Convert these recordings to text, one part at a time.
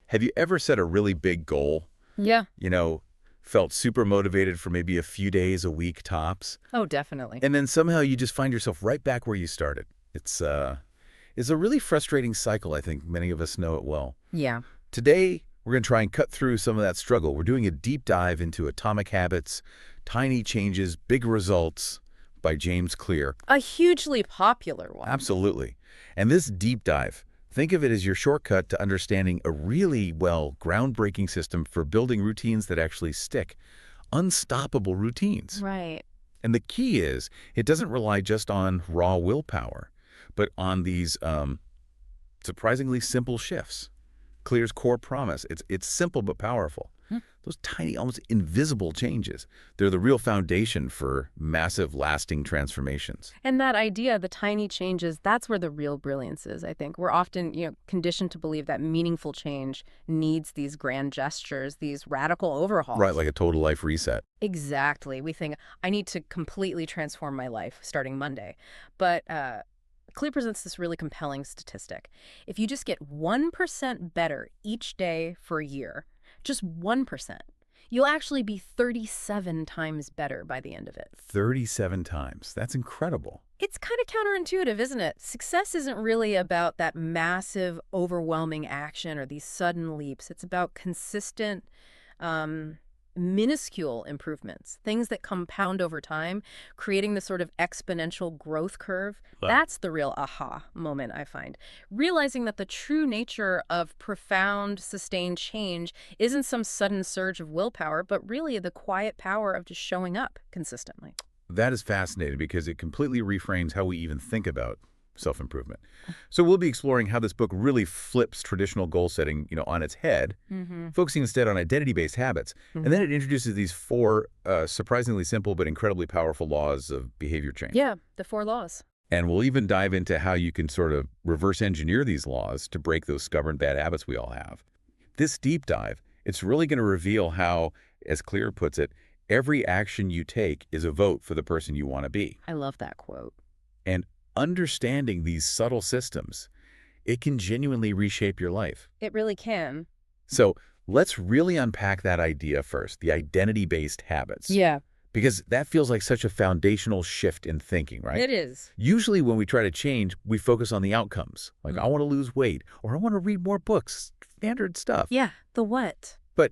Have you ever set a really big goal, Yeah. you know, felt super motivated for maybe a few days, a week tops, Oh, definitely. and then somehow you just find yourself right back where you started? It's a really frustrating cycle. I think many of us know it well. Yeah. Today, we're going to try and cut through some of that struggle. We're doing a deep dive into Atomic Habits, Tiny Changes, Big Results by James Clear. A hugely popular one. Absolutely. And this deep dive, think of it as your shortcut to understanding a really, well, groundbreaking system for building routines that actually stick. Unstoppable routines. Right. And the key is, it doesn't rely just on raw willpower, but on these surprisingly simple shifts. Clear's core promise. It's simple but powerful. Those tiny, almost invisible changes, they're the real foundation for massive, lasting transformations. And that idea, the tiny changes, that's where the real brilliance is, I think. We're often, conditioned to believe that meaningful change needs these grand gestures, these radical overhauls. Right, like a total life reset. Exactly. We think, I need to completely transform my life starting Monday. But Clear presents this really compelling statistic. If you just get 1% better each day for a year, just 1%, you'll actually be 37 times better by the end of it. 37 times. That's incredible. It's kind of counterintuitive, isn't it? Success isn't really about that massive, overwhelming action or these sudden leaps. It's about consistent, minuscule improvements, things that compound over time, creating the sort of exponential growth curve. Wow. That's the real aha moment, I find. Realizing that the true nature of profound, sustained change isn't some sudden surge of willpower, but really the quiet power of just showing up consistently. That is fascinating because it completely reframes how we even think about self-improvement. So we'll be exploring how this book really flips traditional goal setting, on its head, focusing instead on identity-based habits. And then it introduces these four surprisingly simple but incredibly powerful laws of behavior change. Yeah, the 4 laws. And we'll even dive into how you can sort of reverse engineer these laws to break those stubborn bad habits we all have. This deep dive, it's really going to reveal how, as Clear puts it, every action you take is a vote for the person you want to be. I love that quote. And understanding these subtle systems, it can genuinely reshape your life. It really can. So let's really unpack that idea first, the identity-based habits. Yeah. Because that feels like such a foundational shift in thinking, right? It is. Usually when we try to change, we focus on the outcomes. Like, I want to lose weight, or I want to read more books, standard stuff. Yeah, the what. But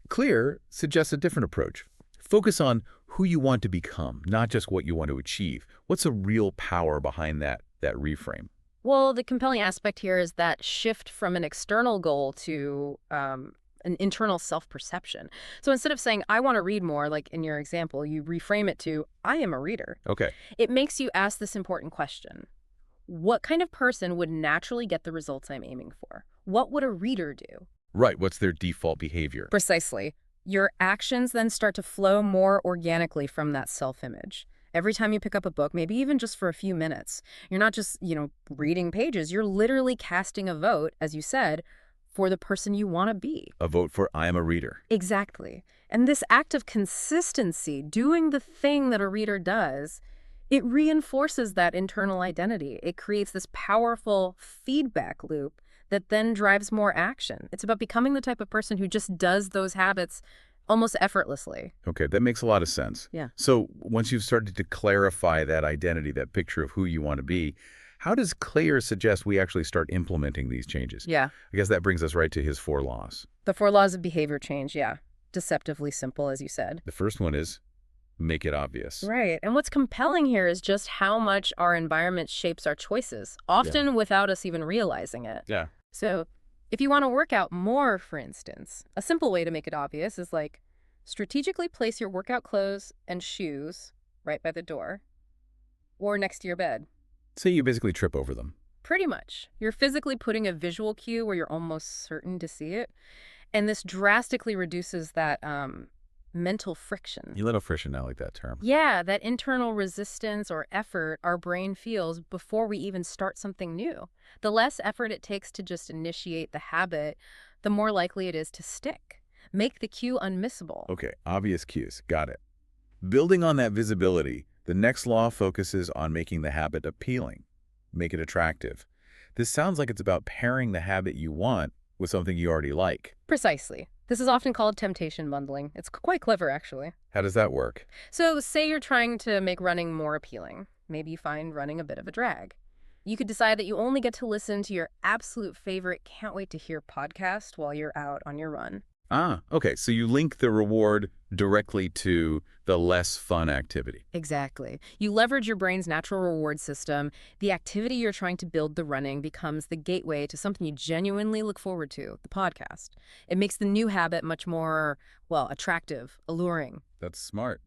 Clear suggests a different approach. Focus on who you want to become, not just what you want to achieve. What's the real power behind that reframe? Well, the compelling aspect here is that shift from an external goal to an internal self-perception. So instead of saying, I want to read more, like in your example, you reframe it to, I am a reader. Okay. It makes you ask this important question. What kind of person would naturally get the results I'm aiming for? What would a reader do? Right. What's their default behavior? Precisely. Your actions then start to flow more organically from that self-image. Every time you pick up a book, maybe even just for a few minutes, you're not just, reading pages. You're literally casting a vote, as you said, for the person you want to be. A vote for I am a reader. Exactly. And this act of consistency, doing the thing that a reader does, it reinforces that internal identity. It creates this powerful feedback loop that then drives more action. It's about becoming the type of person who just does those habits almost effortlessly. Okay, that makes a lot of sense. Yeah. So once you've started to clarify that identity, that picture of who you want to be, how does Clear suggest we actually start implementing these changes? Yeah. I guess that brings us right to his 4 laws. The 4 laws of behavior change, yeah. Deceptively simple, as you said. The first one is make it obvious. Right. And what's compelling here is just how much our environment shapes our choices, often without us even realizing it. Yeah. So if you want to work out more, for instance, a simple way to make it obvious is like strategically place your workout clothes and shoes right by the door or next to your bed. Say you basically trip over them. Pretty much. You're physically putting a visual cue where you're almost certain to see it. And this drastically reduces that mental friction. You little friction, I like that term. Yeah, that internal resistance or effort our brain feels before we even start something new. The less effort it takes to just initiate the habit, the more likely it is to stick. Make the cue unmissable. Okay, obvious cues. Got it. Building on that visibility, the next law focuses on making the habit appealing. Make it attractive. This sounds like it's about pairing the habit you want with something you already like. Precisely. This is often called temptation bundling. It's quite clever, actually. How does that work? So, say you're trying to make running more appealing. Maybe you find running a bit of a drag. You could decide that you only get to listen to your absolute favorite can't wait to hear podcast while you're out on your run. Ah, okay. So you link the reward directly to the less fun activity. Exactly. You leverage your brain's natural reward system. The activity you're trying to build, the running, becomes the gateway to something you genuinely look forward to, the podcast. It makes the new habit much more, well, attractive, alluring. That's smart.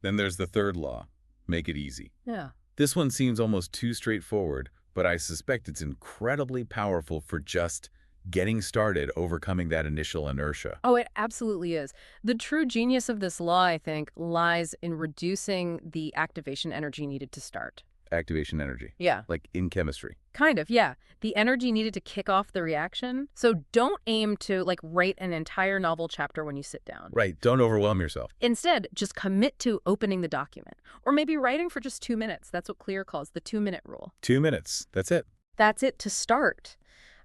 Then there's the third law. Make it easy. Yeah. This one seems almost too straightforward, but I suspect it's incredibly powerful for just getting started, overcoming that initial inertia. Oh, it absolutely is. The true genius of this law, I think, lies in reducing the activation energy needed to start. Activation energy, Yeah. like in chemistry. Kind of, yeah. The energy needed to kick off the reaction. So don't aim to, write an entire novel chapter when you sit down. Right, don't overwhelm yourself. Instead, just commit to opening the document. Or maybe writing for just 2 minutes. That's what Clear calls the 2-minute rule. 2 minutes, that's it. That's it to start.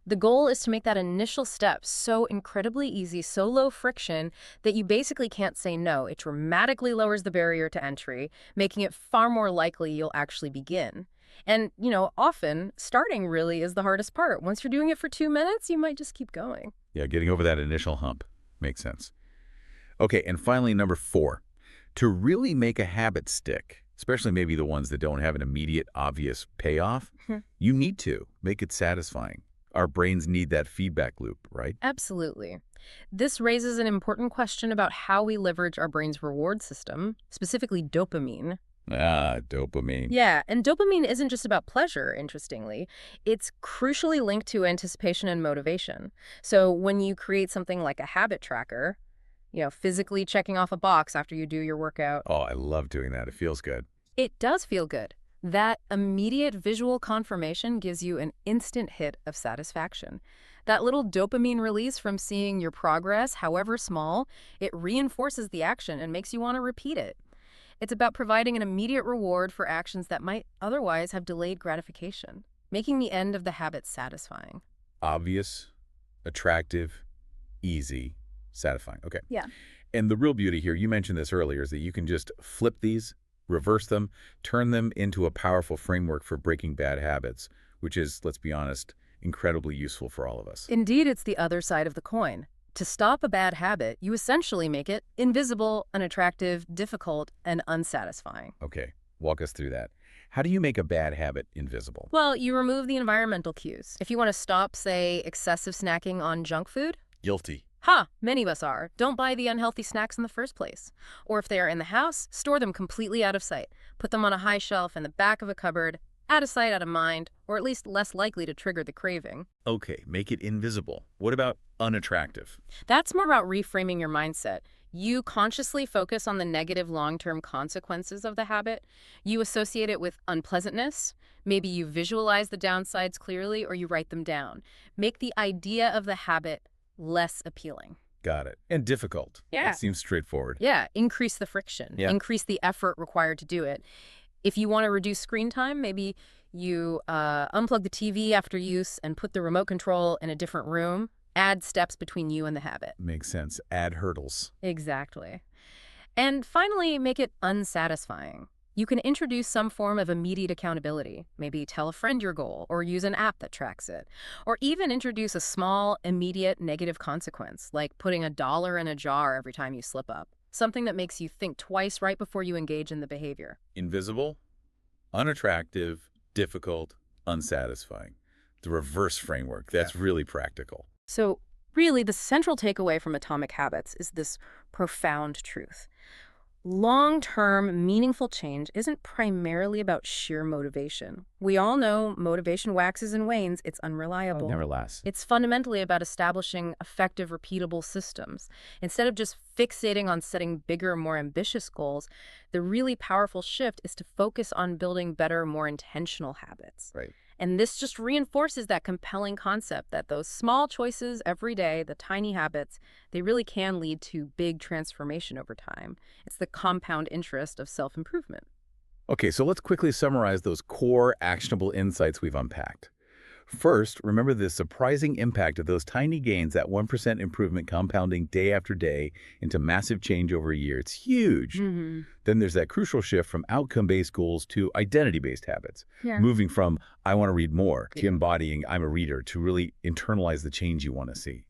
The goal is to make that initial step so incredibly easy, so low friction, that you basically can't say no. It dramatically lowers the barrier to entry, making it far more likely you'll actually begin. And, often, starting really is the hardest part. Once you're doing it for 2 minutes, you might just keep going. Yeah, getting over that initial hump makes sense. Okay, and finally, number 4. To really make a habit stick, especially maybe the ones that don't have an immediate, obvious payoff, you need to make it satisfying. Our brains need that feedback loop, right? Absolutely. This raises an important question about how we leverage our brain's reward system, specifically dopamine. Ah, dopamine. Yeah, and dopamine isn't just about pleasure, interestingly. It's crucially linked to anticipation and motivation. So when you create something like a habit tracker, physically checking off a box after you do your workout, Oh, I love doing that. It feels good. it does feel good. That immediate visual confirmation gives you an instant hit of satisfaction. That little dopamine release from seeing your progress, however small, it reinforces the action and makes you want to repeat it. It's about providing an immediate reward for actions that might otherwise have delayed gratification, making the end of the habit satisfying. Obvious, attractive, easy, satisfying. Okay. Yeah. And the real beauty here, you mentioned this earlier, is that you can just flip these, reverse them, turn them into a powerful framework for breaking bad habits, which is, let's be honest, incredibly useful for all of us. Indeed, it's the other side of the coin. To stop a bad habit, you essentially make it invisible, unattractive, difficult, and unsatisfying. Okay, walk us through that. How do you make a bad habit invisible? Well, you remove the environmental cues. If you want to stop, say, excessive snacking on junk food, Guilty. many of us are. Don't buy the unhealthy snacks in the first place. Or if they are in the house, store them completely out of sight. Put them on a high shelf in the back of a cupboard, out of sight, out of mind, or at least less likely to trigger the craving. Okay, make it invisible. What about unattractive? That's more about reframing your mindset. You consciously focus on the negative long-term consequences of the habit. You associate it with unpleasantness. Maybe you visualize the downsides clearly, or you write them down. Make the idea of the habit less appealing. Got it. And difficult. Yeah. It seems straightforward. Yeah, increase the friction, Yeah. increase the effort required to do it. If you want to reduce screen time, maybe you unplug the TV after use and put the remote control in a different room. Add steps between you and the habit. Makes sense. Add hurdles. Exactly. And finally, make it unsatisfying. You can introduce some form of immediate accountability. Maybe tell a friend your goal, or use an app that tracks it. Or even introduce a small, immediate negative consequence, like putting $1 in a jar every time you slip up. Something that makes you think twice right before you engage in the behavior. Invisible, unattractive, difficult, unsatisfying. The reverse framework. That's really practical. So really, the central takeaway from Atomic Habits is this profound truth. Long-term, meaningful change isn't primarily about sheer motivation. We all know motivation waxes and wanes. It's unreliable. Never lasts. It's fundamentally about establishing effective, repeatable systems. Instead of just fixating on setting bigger, more ambitious goals, the really powerful shift is to focus on building better, more intentional habits. Right. And this just reinforces that compelling concept that those small choices every day, the tiny habits, they really can lead to big transformation over time. It's the compound interest of self-improvement. Okay, so let's quickly summarize those core actionable insights we've unpacked. First, remember the surprising impact of those tiny gains, that 1% improvement compounding day after day into massive change over a year. It's huge. Hmm. Then there's that crucial shift from outcome-based goals to identity-based habits, Yeah. moving from I want to read more to Yeah. embodying I'm a reader to really internalize the change you want to see.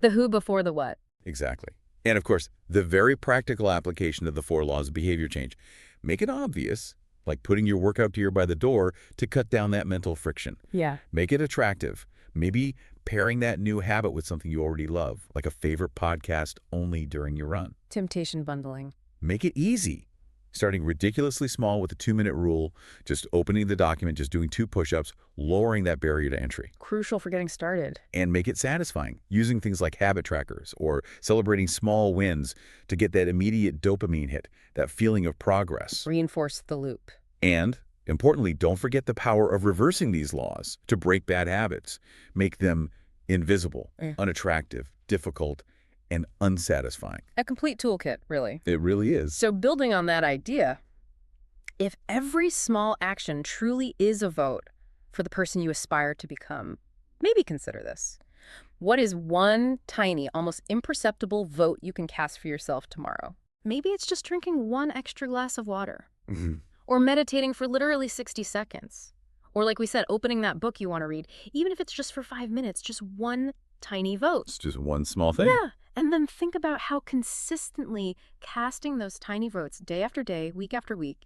The who before the what. Exactly. And of course, the very practical application of the 4 laws of behavior change. Make it obvious, like putting your workout gear by the door to cut down that mental friction. Yeah. Make it attractive. Maybe pairing that new habit with something you already love, like a favorite podcast only during your run. Temptation bundling. Make it easy. Starting ridiculously small with the 2-minute rule, just opening the document, just doing 2 push-ups, lowering that barrier to entry. Crucial for getting started. And make it satisfying, using things like habit trackers or celebrating small wins to get that immediate dopamine hit, that feeling of progress. Reinforce the loop. And, importantly, don't forget the power of reversing these laws to break bad habits, make them invisible, unattractive, difficult, and unsatisfying. A complete toolkit, really. It really is. So building on that idea, if every small action truly is a vote for the person you aspire to become, maybe consider this. What is one tiny, almost imperceptible vote you can cast for yourself tomorrow? Maybe it's just drinking 1 extra glass of water. Or meditating for literally 60 seconds. Or like we said, opening that book you want to read, even if it's just for 5 minutes, just one tiny vote. It's just one small thing. Yeah. And then think about how consistently casting those tiny votes day after day, week after week,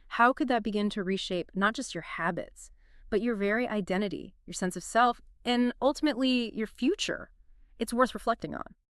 how could that begin to reshape not just your habits, but your very identity, your sense of self, and ultimately your future? It's worth reflecting on.